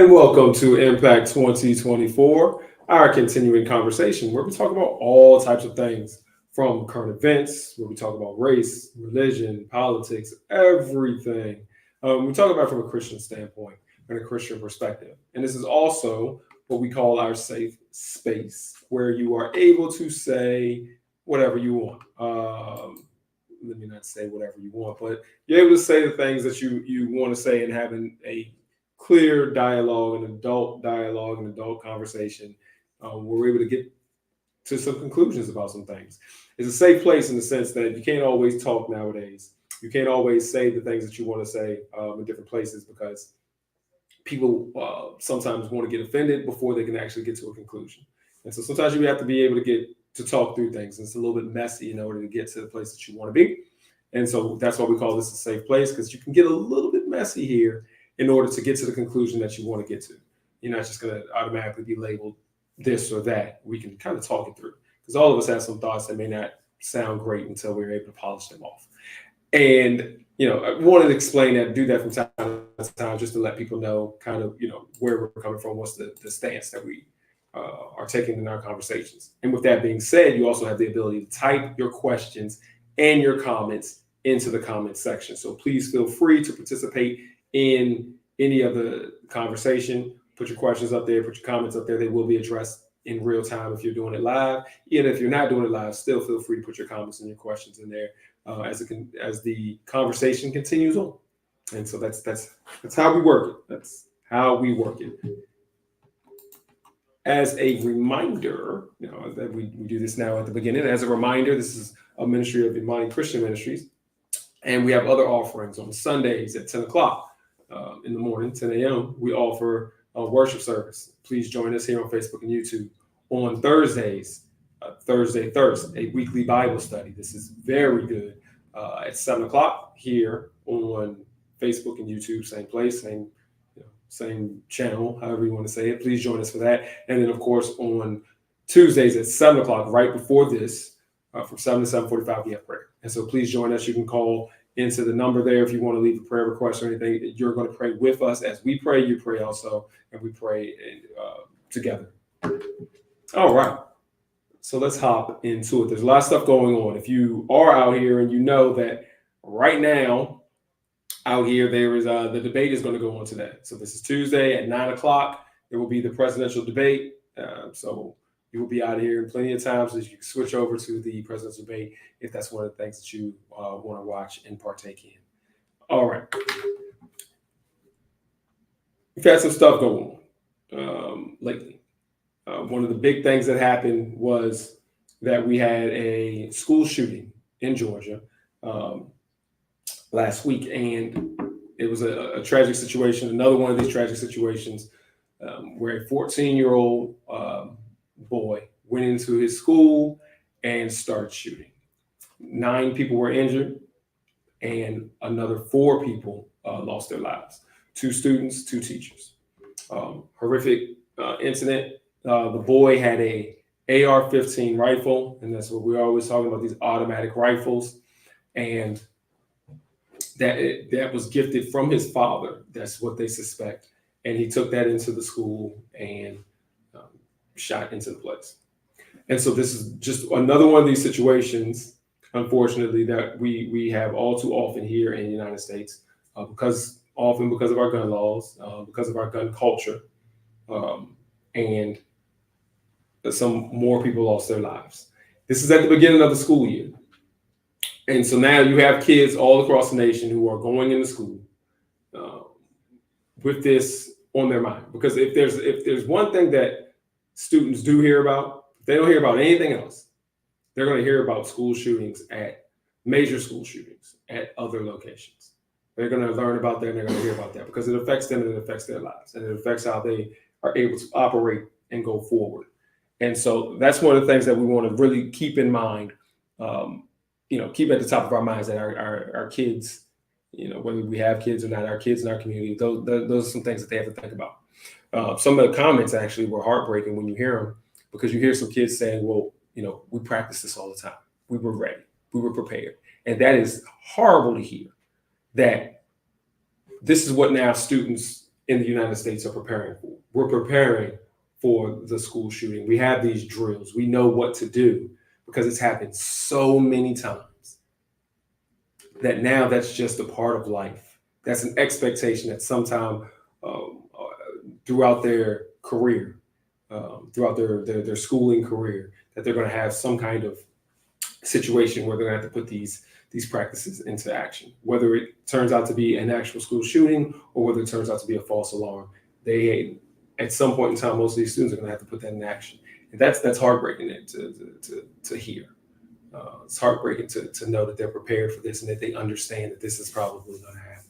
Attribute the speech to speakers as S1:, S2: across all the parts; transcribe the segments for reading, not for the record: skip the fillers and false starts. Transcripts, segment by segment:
S1: And welcome to Impact 2024, our continuing conversation where we talk about all types of things from current events, where we talk about race, religion, politics, everything. We talk about it from a Christian standpoint and a Christian perspective. And this is also what we call our safe space, where you are able to say whatever you want. Let me not say whatever you want, but you're able to say the things that you want to say and having a clear dialogue, an adult conversation, where we're able to get to some conclusions about some things. It's a safe place in the sense that you can't always talk nowadays. You can't always say the things that you want to say in different places because people sometimes want to get offended before they can actually get to a conclusion. And so sometimes you have to be able to get to talk through things. And it's a little bit messy in order to get to the place that you want to be. And so that's why we call this a safe place, because you can get a little bit messy here in order to get to the conclusion that you want to get to. You're not just going to automatically be labeled this or that. We can kind of talk it through because all of us have some thoughts that may not sound great until we're able to polish them off. And, I wanted to explain that, do that from time to time, just to let people know kind of, where we're coming from, what's the stance that we are taking in our conversations. And with that being said, you also have the ability to type your questions and your comments into the comment section. So please feel free to participate in any of the conversation. Put your questions up there, put your comments up there. They will be addressed in real time if you're doing it live. Even if you're not doing it live, still feel free to put your comments and your questions in there as the conversation continues on. And so that's how we work it. That's how we work it. As a reminder, that we do this now at the beginning. As a reminder, this is a ministry of Imani Christian Ministries, and we have other offerings on Sundays at 10 o'clock in the morning, 10 a.m. We offer a worship service. Please join us here on Facebook and YouTube. On Thursdays, Thursday Thirst, a weekly Bible study. This is very good at 7 o'clock here on Facebook and YouTube, same place, same channel, however you want to say it. Please join us for that. And then, of course, on Tuesdays at 7 o'clock, right before this, from 7 to 7:45, we have prayer. And so please join us. You can call into the number there if you want to leave a prayer request or anything. You're going to pray with us. As we pray, you pray also, and we pray together. All right. So let's hop into it. There's a lot of stuff going on. If you are out here and you know that right now, out here, there is the debate is going to go on today. So this is Tuesday at 9 o'clock. There will be the presidential debate. So you will be out here in plenty of time so that you can switch over to the presidential debate if that's one of the things that you want to watch and partake in. All right. We've had some stuff going on lately. One of the big things that happened was that we had a school shooting in Georgia last week, and it was a tragic situation, another one of these tragic situations where a 14-year-old boy went into his school and started shooting. 9 people were injured, and another 4 people lost their lives. 2 students, 2 teachers. Horrific incident. The boy had a AR-15 rifle, and that's what we're always talking about, these automatic rifles, and that was gifted from his father. That's what they suspect. And he took that into the school and shot into the place. And so this is just another one of these situations, unfortunately, that we have all too often here in the United States, because of our gun laws, because of our gun culture, and some more people lost their lives. This is at the beginning of the school year. And so now you have kids all across the nation who are going into school with this on their mind. Because if there's one thing that students do hear about, if they don't hear about anything else, they're going to hear about school shootings, at major school shootings at other locations. They're going to learn about that, and they're going to hear about that because it affects them and it affects their lives, and it affects how they are able to operate and go forward. And so that's one of the things that we want to really keep in mind, keep at the top of our minds, that our kids, whether we have kids or not, our kids in our community, those are some things that they have to think about. Some of the comments actually were heartbreaking when you hear them, because you hear some kids saying, well, we practice this all the time. We were ready. We were prepared. And that is horrible to hear, that this is what now students in the United States are preparing for. We're preparing for the school shooting. We have these drills. We know what to do because it's happened so many times that now that's just a part of life. That's an expectation that sometime throughout their career, throughout their schooling career, that they're going to have some kind of situation where they're going to have to put these practices into action. Whether it turns out to be an actual school shooting or whether it turns out to be a false alarm, they at some point in time, most of these students are going to have to put that in action, and that's heartbreaking to hear. It's heartbreaking to know that they're prepared for this and that they understand that this is probably going to happen.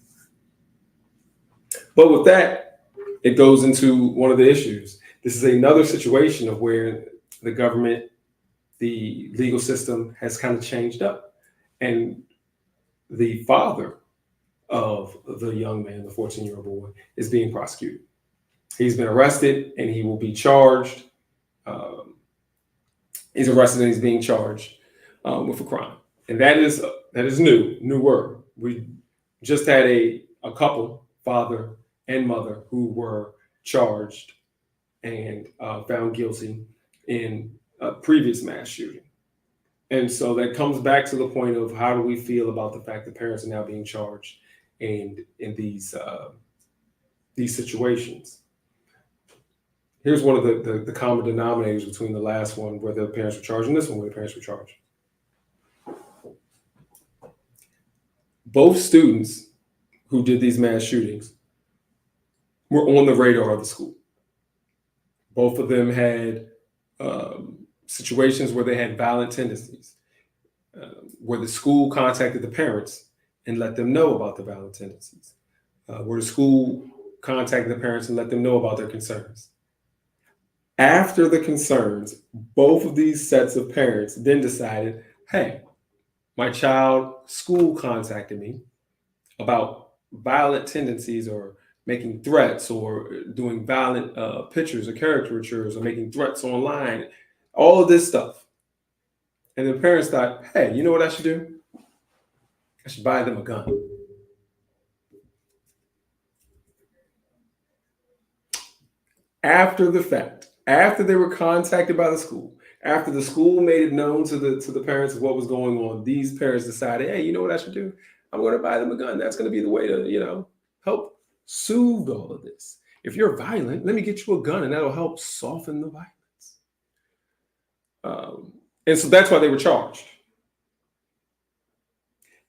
S1: But with that, it goes into one of the issues. This is another situation of where the government, the legal system has kind of changed up. And the father of the young man, the 14-year-old boy, is being prosecuted. He's been arrested and he will be charged. He's arrested and he's being charged with a crime. And that is new word. We just had a couple, father and mother, who were charged and found guilty in a previous mass shooting. And so that comes back to the point of how do we feel about the fact that parents are now being charged and in these situations. Here's one of the common denominators between the last one where the parents were charged and this one where the parents were charged. Both students who did these mass shootings were on the radar of the school. Both of them had situations where they had violent tendencies, where the school contacted the parents and let them know about the violent tendencies, where the school contacted the parents and let them know about their concerns. After the concerns, both of these sets of parents then decided, hey, my child's school contacted me about violent tendencies or making threats or doing violent pictures or caricatures or making threats online, all of this stuff. And the parents thought, hey, you know what I should do? I should buy them a gun. After the fact, after they were contacted by the school, after the school made it known to the parents of what was going on, these parents decided, hey, you know what I should do? I'm going to buy them a gun. That's going to be the way to, help soothe all of this. If you're violent, let me get you a gun, and that'll help soften the violence. And so that's why they were charged.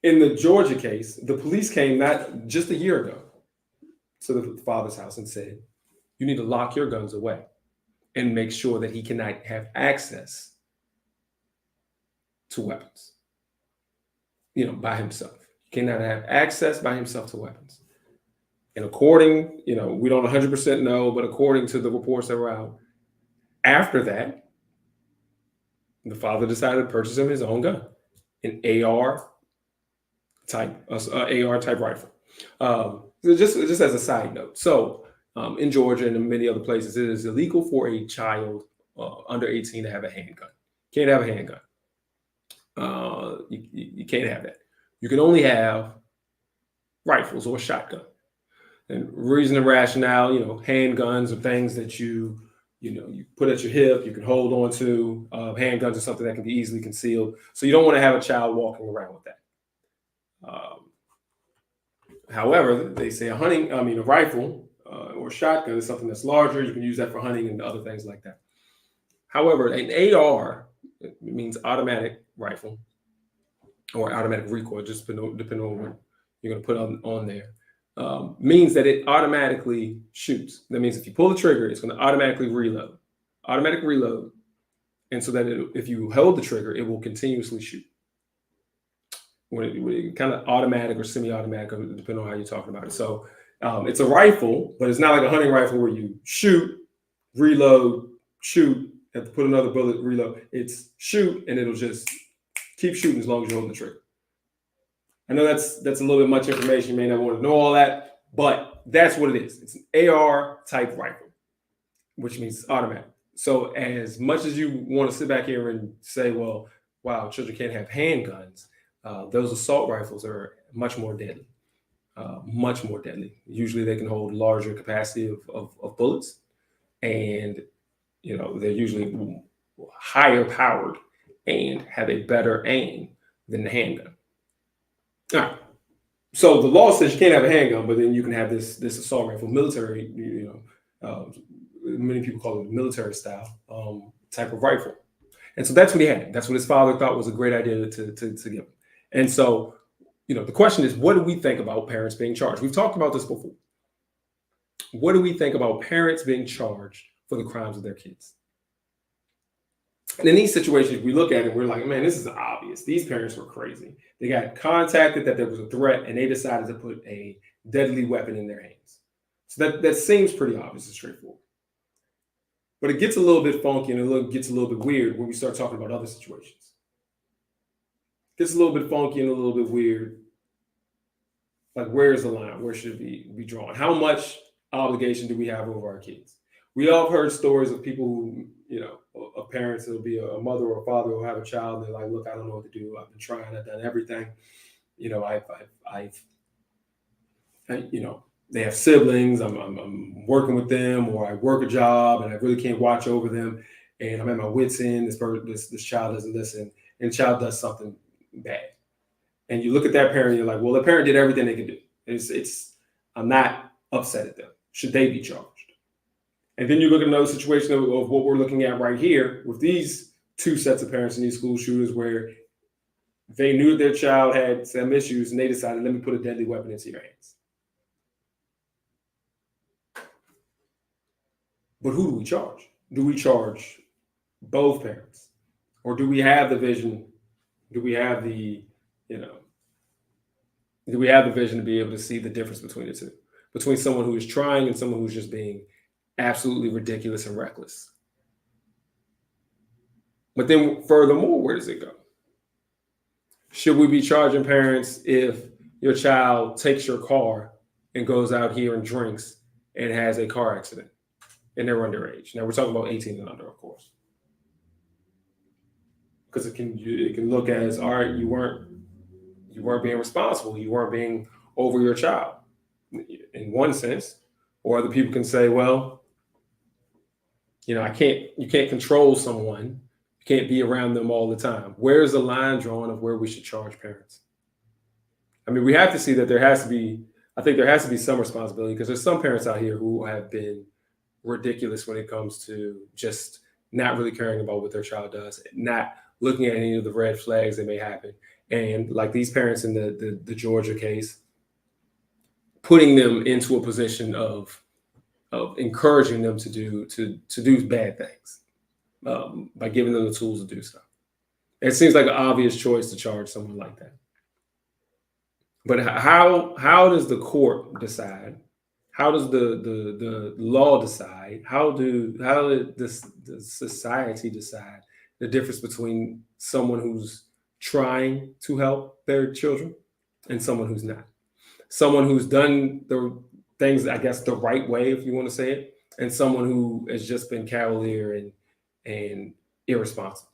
S1: In the Georgia case, the police came not just a year ago to the father's house and said, you need to lock your guns away and make sure that he cannot have access to weapons, by himself. He cannot have access by himself to weapons. And according, we don't 100% know, but according to the reports that were out, after that, the father decided to purchase him his own gun, an AR type rifle. Just as a side note. So in Georgia and in many other places, it is illegal for a child under 18 to have a handgun. Can't have a handgun. You can't have that. You can only have rifles or a shotgun. And reason and rationale, handguns are things that you put at your hip, you can hold on to. Handguns are something that can be easily concealed. So you don't want to have a child walking around with that. However, they say a rifle or shotgun is something that's larger. You can use that for hunting and other things like that. However, an AR, it means automatic rifle or automatic recoil, just depending on what you're going to put on there. Means that it automatically shoots. That means if you pull the trigger, it's going to automatically reload. And so that if you hold the trigger, it will continuously shoot. When it kind of automatic or semi-automatic, depending on how you're talking about it. So it's a rifle, but it's not like a hunting rifle where you shoot, reload, shoot, have to put another bullet, reload. It's shoot, and it'll just keep shooting as long as you hold the trigger. I know that's a little bit much information. You may not want to know all that, but that's what it is. It's an AR type rifle, which means it's automatic. So as much as you want to sit back here and say, well, wow, children can't have handguns, those assault rifles are much more deadly. much more deadly. Usually they can hold larger capacity of bullets, and they're usually higher powered and have a better aim than the handgun. All right. So the law says you can't have a handgun, but then you can have this assault rifle, military. Many people call it military style type of rifle. And so that's what he had. That's what his father thought was a great idea to give him. And so, the question is, what do we think about parents being charged? We've talked about this before. What do we think about parents being charged for the crimes of their kids? And in these situations, we look at it, we're like, man, this is obvious. These parents were crazy. They got contacted that there was a threat, and they decided to put a deadly weapon in their hands. So that seems pretty obvious and straightforward. But it gets a little bit funky and it gets a little bit weird when we start talking about other situations. It gets a little bit funky and a little bit weird. Like, where is the line? Where should it be drawn? How much obligation do we have over our kids? We all have heard stories of people who, of parents, it'll be a mother or a father who have a child, and they're like, look, I don't know what to do. I've been trying, I've done everything. They have siblings, I'm working with them, or I work a job and I really can't watch over them, and I'm at my wit's end. This child doesn't listen, and the child does something bad. And you look at that parent, and you're like, well, the parent did everything they could do. I'm not upset at them. Should they be charged? And then you look at another situation of what we're looking at right here with these two sets of parents and these school shooters, where they knew their child had some issues and they decided, let me put a deadly weapon into your hands. But who do we charge? Do we charge both parents? Or do we have the vision? Do we have the vision to be able to see the difference between the two? Between someone who is trying and someone who's just being absolutely ridiculous and reckless. But then furthermore, where does it go? Should we be charging parents if your child takes your car and goes out here and drinks and has a car accident and they're underage? Now we're talking about 18 and under, of course. Because it can look as, all right, you weren't being responsible, you weren't being over your child in one sense. Or other people can say, well, you can't control someone. You can't be around them all the time. Where's the line drawn of where we should charge parents? I mean, we have to see that there has to be some responsibility, because there's some parents out here who have been ridiculous when it comes to just not really caring about what their child does, not looking at any of the red flags that may happen. And like these parents in the Georgia case, putting them into a position of encouraging them to do bad things by giving them the tools to do so. It seems like an obvious choice to charge someone like that. But how does the court decide? How does the law decide? How does the society decide the difference between someone who's trying to help their children and someone who's not? Someone who's done the things, I guess, the right way, if you want to say it, and someone who has just been cavalier and irresponsible.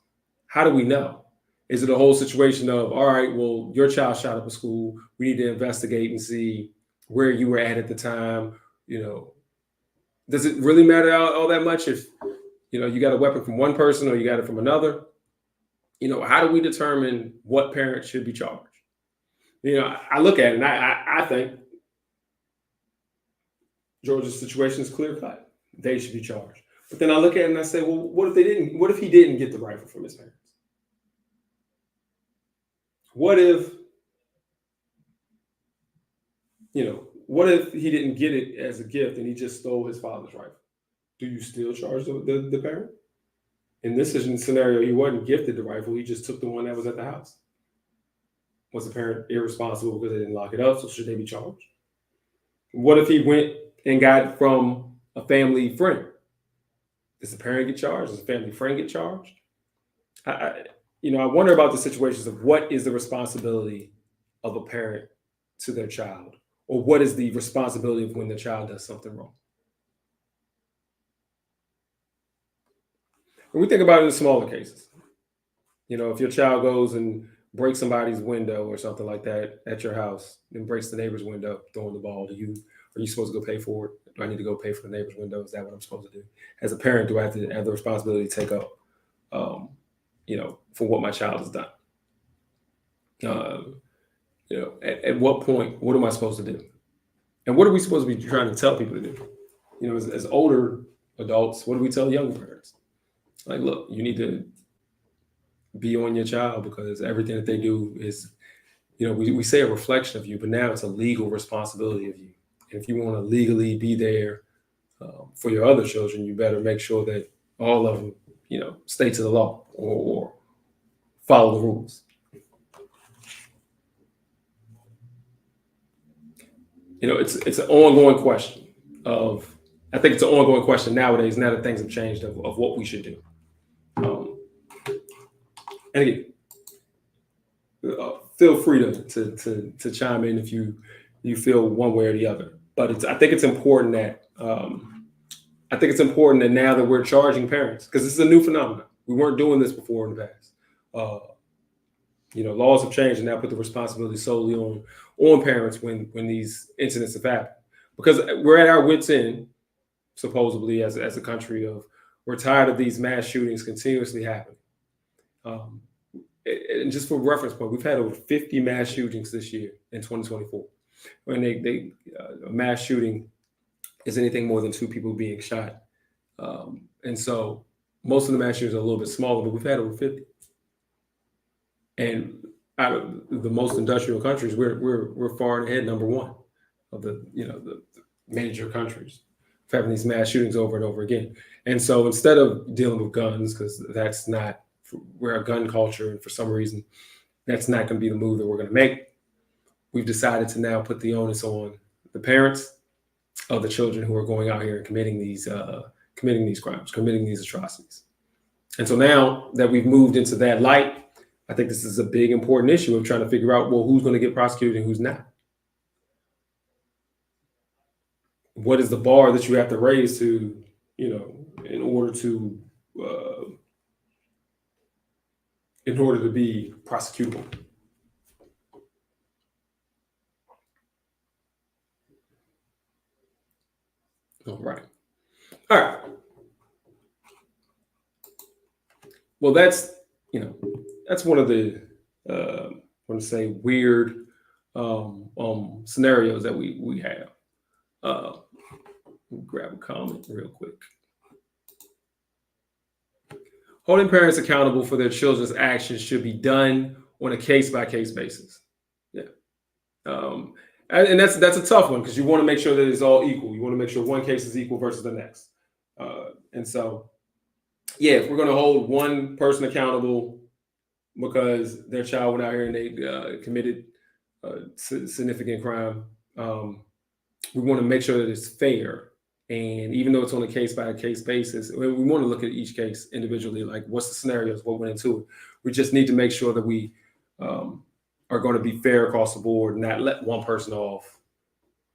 S1: How do we know? Is it a whole situation of, all right, well, your child shot up a school, we need to investigate and see where you were at the time? Does it really matter all that much if you got a weapon from one person or you got it from another? How do we determine what parent should be charged? I look at it and I think Georgia's situation is clear cut. They should be charged. But then I look at it and I say, well, what if he didn't get the rifle from his parents? What if he didn't get it as a gift and he just stole his father's rifle? Do you still charge the parent? In this scenario, he wasn't gifted the rifle. He just took the one that was at the house. Was the parent irresponsible because they didn't lock it up? So should they be charged? What if he went and got it from a family friend? Does the parent get charged? Does the family friend get charged? I wonder about the situations of what is the responsibility of a parent to their child, or what is the responsibility of when the child does something wrong. And we think about it in smaller cases. If your child goes and breaks somebody's window or something like that at your house, and breaks the neighbor's window throwing the ball, are you supposed to go pay for it? Do I need to go pay for the neighbor's window? Is that what I'm supposed to do? As a parent, do I have to have the responsibility to take up, for what my child has done? Um, at what point, what am I supposed to do? And what are we supposed to be trying to tell people to do? As older adults, what do we tell younger parents? Like, look, you need to be on your child because everything that they do is, we say a reflection of you, but now it's a legal responsibility of you. And if you want to legally be there for your other children, you better make sure that all of them, stay to the law or follow the rules. It's an ongoing question of, I think it's an ongoing question nowadays, now that things have changed, of what we should do. And again, feel free to chime in if you feel one way or the other. But I think it's important that now that we're charging parents, because this is a new phenomenon. We weren't doing this before in the past. Laws have changed and now put the responsibility solely on parents when these incidents have happened. Because we're at our wits' end, supposedly, as a country, of we're tired of these mass shootings continuously happening. And just for reference point, we've had over 50 mass shootings this year in 2024. When a mass shooting is anything more than two people being shot. And so most of the mass shootings are a little bit smaller, but we've had over 50. And out of the most industrial countries, we're far ahead, number one of the major countries, having these mass shootings over and over again. And so instead of dealing with guns, because we're a gun culture, and for some reason that's not going to be the move that we're going to make, we've decided to now put the onus on the parents of the children who are going out here and committing these crimes, committing these atrocities. And so now that we've moved into that light, I think this is a big, important issue of trying to figure out, well, who's going to get prosecuted and who's not. What is the bar that you have to raise to, in order to be prosecutable? All right. Well, that's one of the I want to say weird scenarios that we have. Grab a comment real quick. Holding parents accountable for their children's actions should be done on a case-by-case basis. Yeah. And that's a tough one because you want to make sure that it's all equal. You want to make sure one case is equal versus the next. And so, yeah, if we're going to hold one person accountable because their child went out here and they committed significant crime, we want to make sure that it's fair. And even though it's on a case-by-case basis, we want to look at each case individually, like what's the scenarios, what went into it. We just need to make sure that we are going to be fair across the board, not let one person off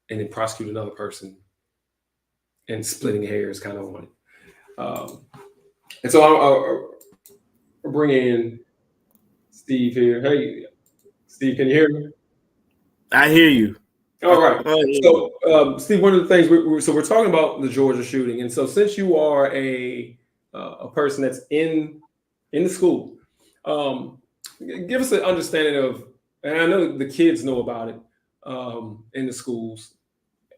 S1: and then prosecute another person and splitting hairs kind of on it. And so I'll bring in Steve here. Hey, Steve, can you hear me?
S2: I hear you.
S1: All right. So, Steve, one of the things we're talking about the Georgia shooting, and so since you are a person that's in the school, give us an understanding of, and I know the kids know about it in the schools,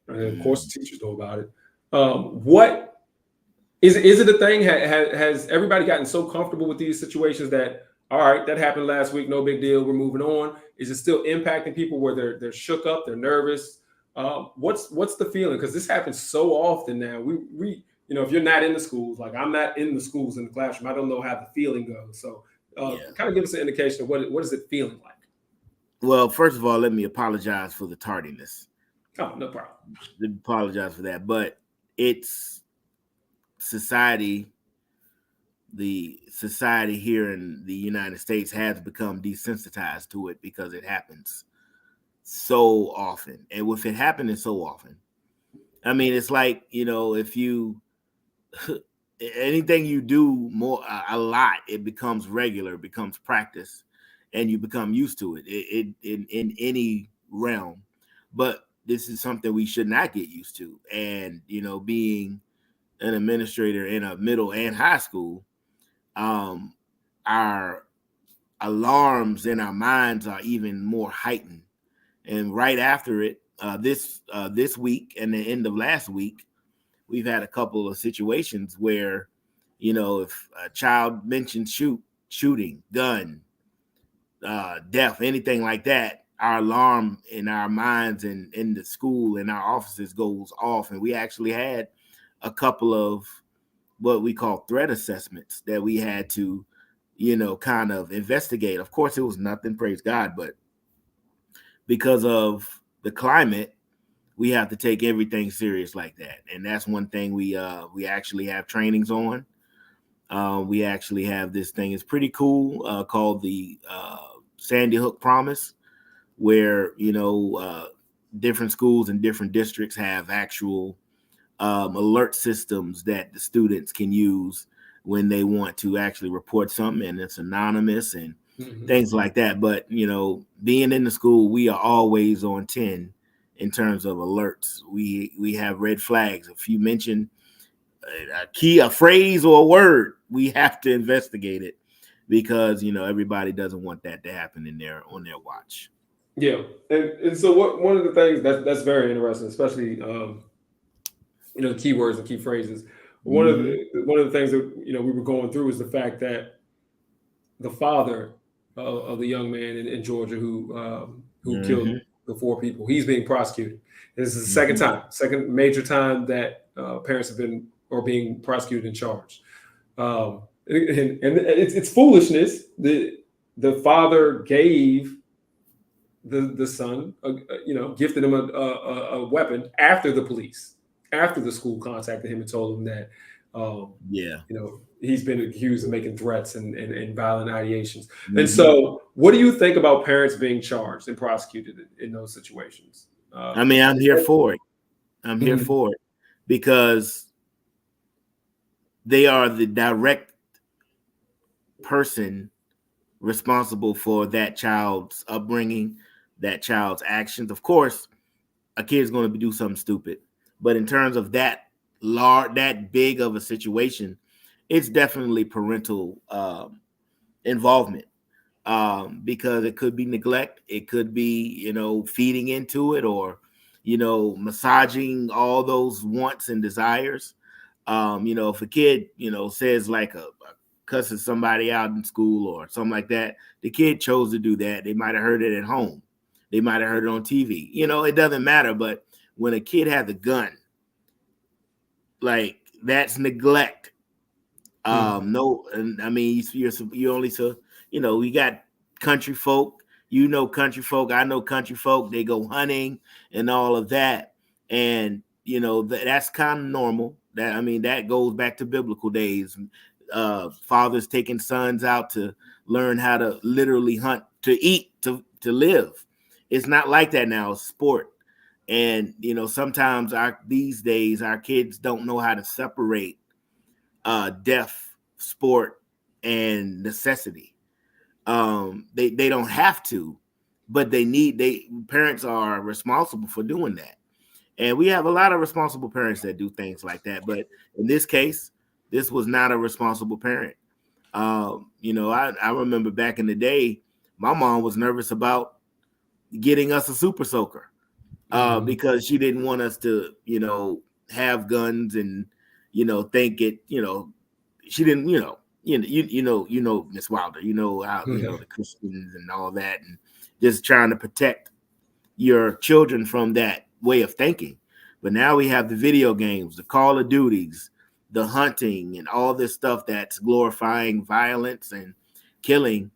S1: and of course the teachers know about it. What is it a thing? Has everybody gotten so comfortable with these situations that, all right, that happened last week, no big deal, we're moving on? Is it still impacting people where they're shook up, they're nervous? What's the feeling? Because this happens so often now. We if you're not in the schools, like I'm not in the schools in the classroom, I don't know how the feeling goes. So kind of give us an indication of what is it feeling like?
S2: Well, first of all, let me apologize for the tardiness.
S1: Oh, no problem.
S2: Apologize for that. But it's society. The society here in the United States has become desensitized to it because it happens so often. And with it happening so often, I mean, it's like, if you anything you do a lot, it becomes regular, it becomes practice. and you become used to it, in any realm. But this is something we should not get used to. And being an administrator in a middle and high school, our alarms in our minds are even more heightened. And right after it, this week and the end of last week, we've had a couple of situations where, if a child mentions shooting, gun, death, anything like that, our alarm in our minds and in the school and our offices goes off. And we actually had a couple of what we call threat assessments that we had to, kind of investigate. Of course, it was nothing, praise God, but because of the climate, we have to take everything serious like that. And that's one thing we actually have trainings on. We actually have this thing. It's pretty cool, called the Sandy Hook Promise, where different schools and different districts have actual alert systems that the students can use when they want to actually report something, and it's anonymous and things like that. But being in the school, we are always on 10 in terms of alerts. We have red flags. If you mention a phrase or a word, we have to investigate it, because everybody doesn't want that to happen on their watch.
S1: Yeah, and so one of the things that's very interesting, especially keywords and key phrases. One of the things that we were going through is the fact that the father of the young man in Georgia who killed the 4 people, he's being prosecuted. This is the second major time that parents have been or being prosecuted and charged. And it's foolishness. The father gave the son, gifted him a weapon after the school contacted him and told him that, he's been accused of making threats and violent ideations. And so, what do you think about parents being charged and prosecuted in those situations?
S2: I'm here for it. I'm here for it, because they are the direct person responsible for that child's upbringing, that child's actions. Of course, a kid's going to do something stupid, but in terms of that big of a situation, it's definitely parental involvement, because it could be neglect, it could be feeding into it, or massaging all those wants and desires. If a kid says like cusses somebody out in school or something like that, the kid chose to do that. They might have heard it at home, they might have heard it on TV. It doesn't matter. But when a kid has a gun, like, that's neglect. No, and I mean, you only we got country folk. Country folk. I know country folk. They go hunting and all of that, and that's kind of normal. That goes back to biblical days. Fathers taking sons out to learn how to literally hunt, to eat, to live. It's not like that now. It's sport. And sometimes these days our kids don't know how to separate deaf, sport, and necessity. They don't have to, but parents are responsible for doing that. And we have a lot of responsible parents that do things like that. But in this case, this was not a responsible parent. I remember back in the day, my mom was nervous about getting us a super soaker, because she didn't want us to, have guns and, think it, she didn't, Miss Wilder, how, the Christians and all that, and just trying to protect your children from that way of thinking. But now we have the video games, the Call of Duties, the hunting, and all this stuff that's glorifying violence and killing.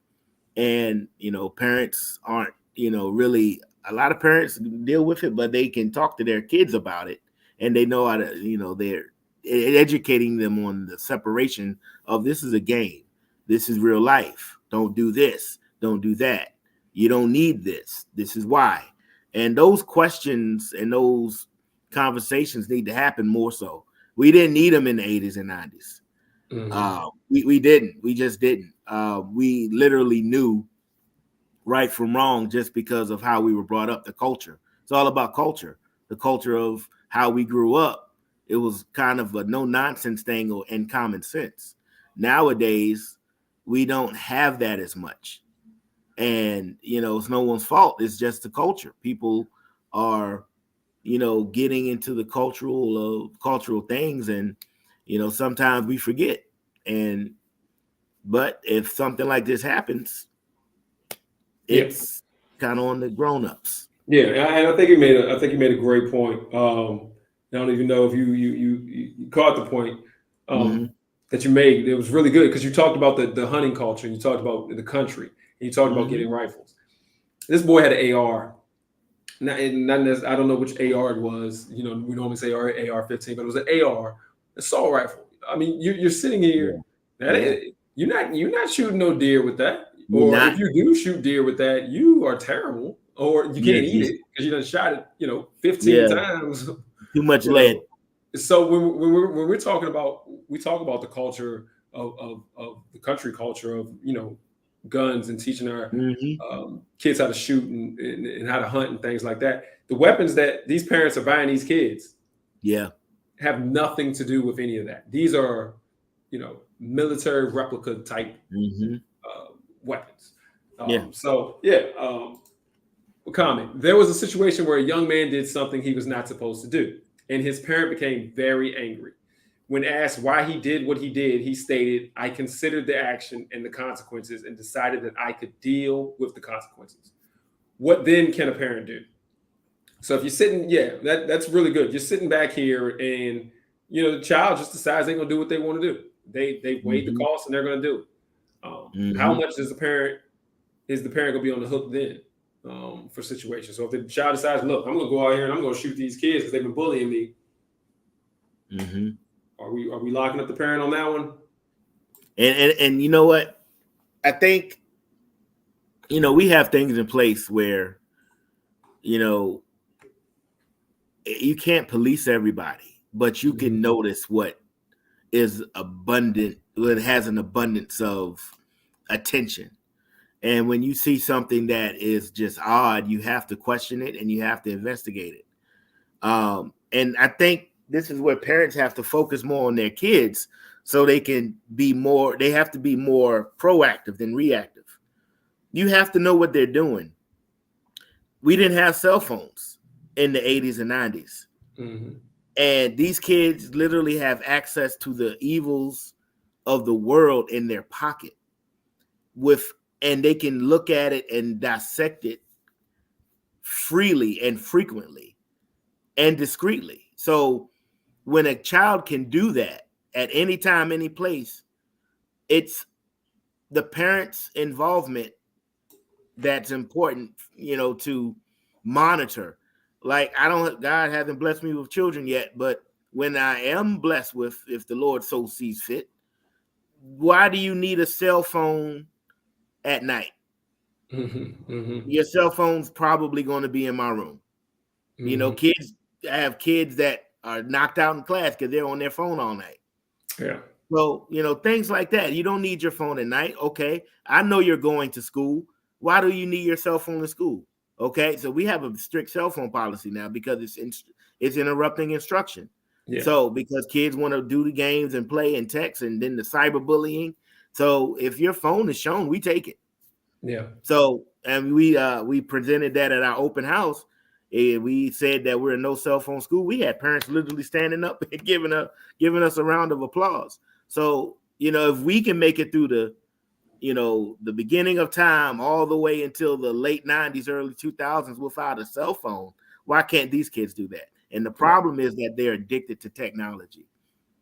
S2: And, parents aren't, really, a lot of parents deal with it, but they can talk to their kids about it, and they know how to, they're educating them on the separation of, this is a game, this is real life, don't do this, don't do that, you don't need this, this is why. And those questions and those conversations need to happen more so. We didn't need them in the 80s and 90s. We didn't. We just didn't. We literally knew right from wrong just because of how we were brought up, the culture. It's all about culture, the culture of how we grew up. It was kind of a no nonsense thing and common sense. Nowadays, we don't have that as much. And, it's no one's fault. It's just the culture. People are, getting into the cultural things. And, sometimes we forget. But if something like this happens, it's kind of on the grown-ups.
S1: Yeah, and I think you made a great point. I don't even know if you caught the point that you made. It was really good because you talked about the hunting culture, and you talked about the country, and you talked about getting rifles. This boy had an AR. Not I don't know which AR it was. We normally say AR-15, but it was an AR, assault rifle. I mean, you're sitting here. You're not shooting no deer with that. Or if you do shoot deer with that, you are terrible. Or you can't eat it because you done shot it, 15 times.
S2: Too much lead.
S1: So when we're talking about, we talk about the culture of the country culture of guns and teaching our kids how to shoot and how to hunt and things like that. The weapons that these parents are buying these kids, have nothing to do with any of that. These are, military replica type weapons. Comment. There was a situation where a young man did something he was not supposed to do, and his parent became very angry. When asked why he did what he did, he stated, "I considered the action and the consequences and decided that I could deal with the consequences." What then can a parent do? So if you're sitting, that's really good. You're sitting back here and, the child just decides they're going to do what they want to do. They weighed the cost and they're going to do it. How much is the parent going to be on the hook then for situations? So if the child decides, look, I'm going to go out here and I'm going to shoot these kids because they've been bullying me. Are we locking up the parent on that one?
S2: And you know what? I think, we have things in place where, you can't police everybody, but you can notice what is abundant, what has an abundance of attention. And when you see something that is just odd, you have to question it and you have to investigate it. And I think this is where parents have to focus more on their kids so they can they have to be more proactive than reactive. You have to know what they're doing. We didn't have cell phones in the 80s and 90s. And these kids literally have access to the evils of the world in their pocket and they can look at it and dissect it freely and frequently and discreetly. So when a child can do that at any time, any place, it's the parents' involvement that's important, to monitor. Like God hasn't blessed me with children yet, but when I am blessed with, if the Lord so sees fit, why do you need a cell phone at night? Your cell phone's probably going to be in my room. Kids, I have kids that are knocked out in class because they're on their phone all night.
S1: Yeah.
S2: So, things like that. You don't need your phone at night. Okay. I know you're going to school. Why do you need your cell phone in school? Okay. So we have a strict cell phone policy now because it's interrupting instruction. Yeah. So because kids want to do the games and play and text and then the cyberbullying. So if your phone is shown, we take it.
S1: Yeah.
S2: So, and we presented that at our open house. We said that we're a no cell phone school. We had parents literally standing up and giving us a round of applause. So, if we can make it through the beginning of time all the way until the late 90s, early 2000s without a cell phone, why can't these kids do that? And the problem is that they're addicted to technology.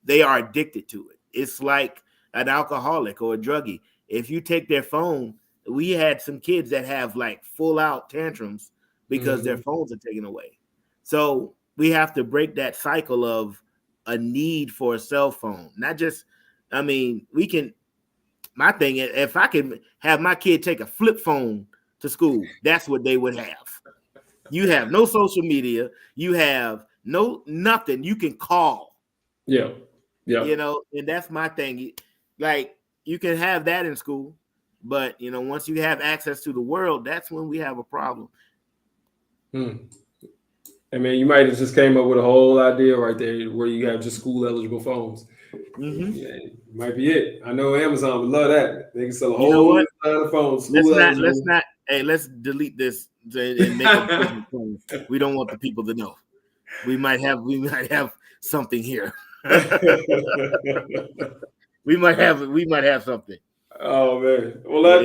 S2: They are addicted to it. It's like an alcoholic or a druggie. If you take their phone, we had some kids that have like full out tantrums because their phones are taken away. So we have to break that cycle of a need for a cell phone. Not just, my thing is, if I can have my kid take a flip phone to school, that's what they would have. You have no social media. You have nothing. You can call.
S1: Yeah. Yeah.
S2: And that's my thing. Like, you can have that in school. But once you have access to the world, that's when we have a problem.
S1: I mean, you might have just came up with a whole idea right there where you have just school eligible phones. Yeah, might be it. I know Amazon would love that. They can sell a whole line of phones.
S2: Let's delete this and make a business phone. We don't want the people to know. We might have something here. we might have something.
S1: Oh man. Well,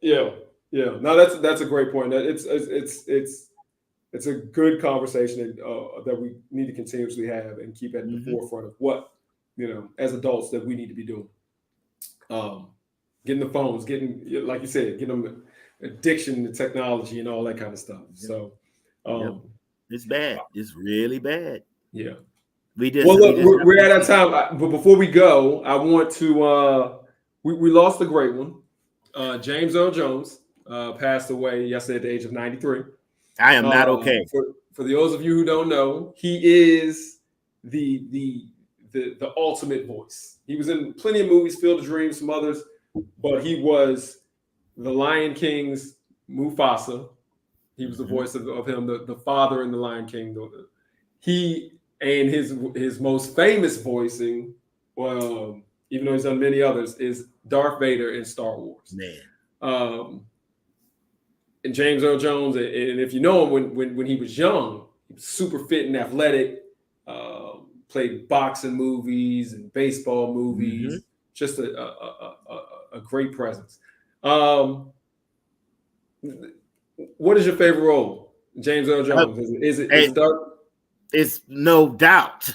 S1: yeah. No, that's a great point. It's a good conversation that we need to continuously have and keep at the forefront of what, as adults that we need to be doing. Getting the phones, like you said, getting them addiction to technology and all that kind of stuff. So
S2: it's bad. It's really bad.
S1: Yeah.
S2: We're
S1: at our time. But before we go, I want to we lost a great one. James Earl Jones passed away yesterday at the age of 93.
S2: I am not okay.
S1: For those of you who don't know, he is the ultimate voice. He was in plenty of movies, Field of Dreams, some others, but he was the Lion King's Mufasa. He was the voice of him, the father in the Lion King. He and his most famous voicing, even though he's done many others, is Darth Vader in Star Wars.
S2: Man.
S1: And James Earl Jones, and if you know him when he was young, he was super fit and athletic, played boxing movies and baseball movies, just a great presence. What is your favorite role? James Earl Jones? Is it Darth?
S2: It's no doubt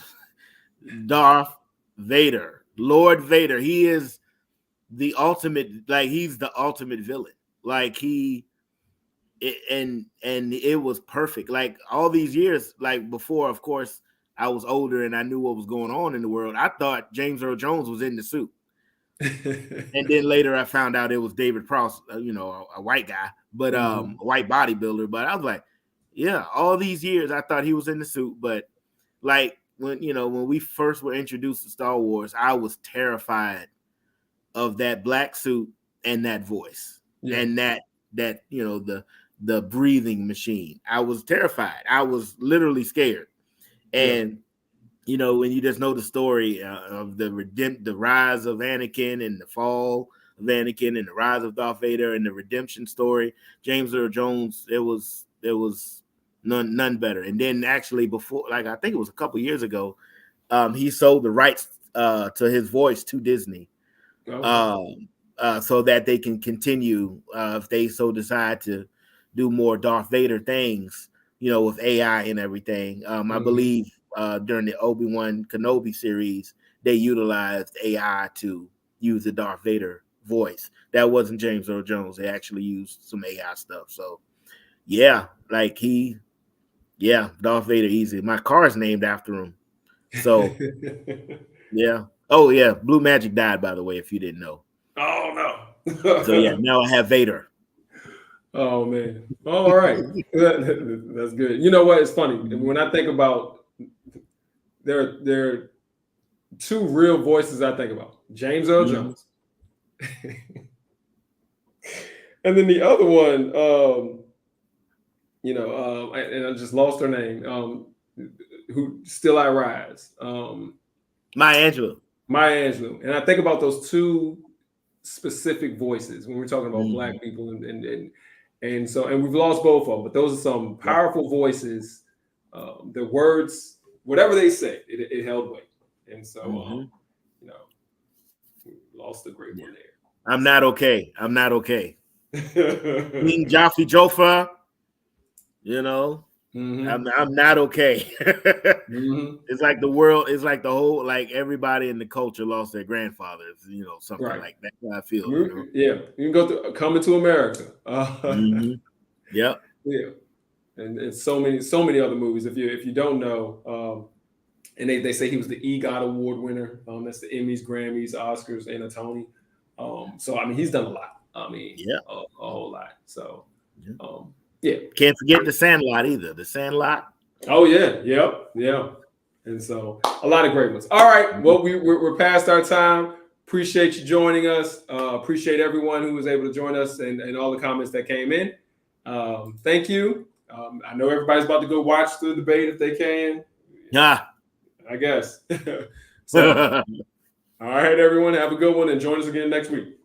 S2: Darth Vader, Lord Vader. He is the ultimate, he's the ultimate villain. And it was perfect. Like all these years, before, of course, I was older and I knew what was going on in the world. I thought James Earl Jones was in the suit. And then later I found out it was David Prowse, a white guy, but a white bodybuilder. But I was like, yeah, all these years I thought he was in the suit. But when we first were introduced to Star Wars, I was terrified of that black suit and that voice and that the breathing machine. I was terrified. I was literally scared. And when you just know the story of the rise of Anakin and the fall of Anakin and the rise of Darth Vader and the redemption story, James Earl Jones, it was none better. And then actually before, I think it was a couple years ago, he sold the rights to his voice to Disney. So that they can continue if they so decide to do more Darth Vader things, with AI and everything. I believe during the Obi-Wan Kenobi series, they utilized AI to use the Darth Vader voice. That wasn't James Earl Jones. They actually used some AI stuff. So Darth Vader easy. My car's named after him. So yeah. Oh yeah. Blue Magic died, by the way, if you didn't know.
S1: Oh no.
S2: So now I have Vader.
S1: Oh man. All right. That's good. You know what? It's funny. When I think about there are two real voices I think about. James Earl Jones. And then the other one, and I just lost her name. Who Still I Rise.
S2: Maya Angelou.
S1: And I think about those two specific voices when we're talking about Black people and we've lost both of them, but those are some powerful voices. The words, whatever they say, it held weight. And so we lost a great one there.
S2: I'm not okay. King Jaffe Joffa, I'm not okay. It's like the world, it's like the whole, everybody in the culture lost their grandfathers, something like that. That's how I feel.
S1: Yeah, you can go through Coming to America.
S2: Yep.
S1: Yeah, and so many other movies. If you don't know, and they say he was the EGOT Award winner. That's the Emmys, Grammys, Oscars, and a Tony. So I mean, he's done a lot. I mean, a whole lot. So. Can't
S2: forget The Sandlot either. The Sandlot.
S1: Oh yeah. And so a lot of great ones. All right. Well, we're past our time. Appreciate you joining us. Appreciate everyone who was able to join us and all the comments that came in. Thank you. I know everybody's about to go watch the debate if they can.
S2: Yeah.
S1: I guess. So, all right, everyone. Have a good one and join us again next week.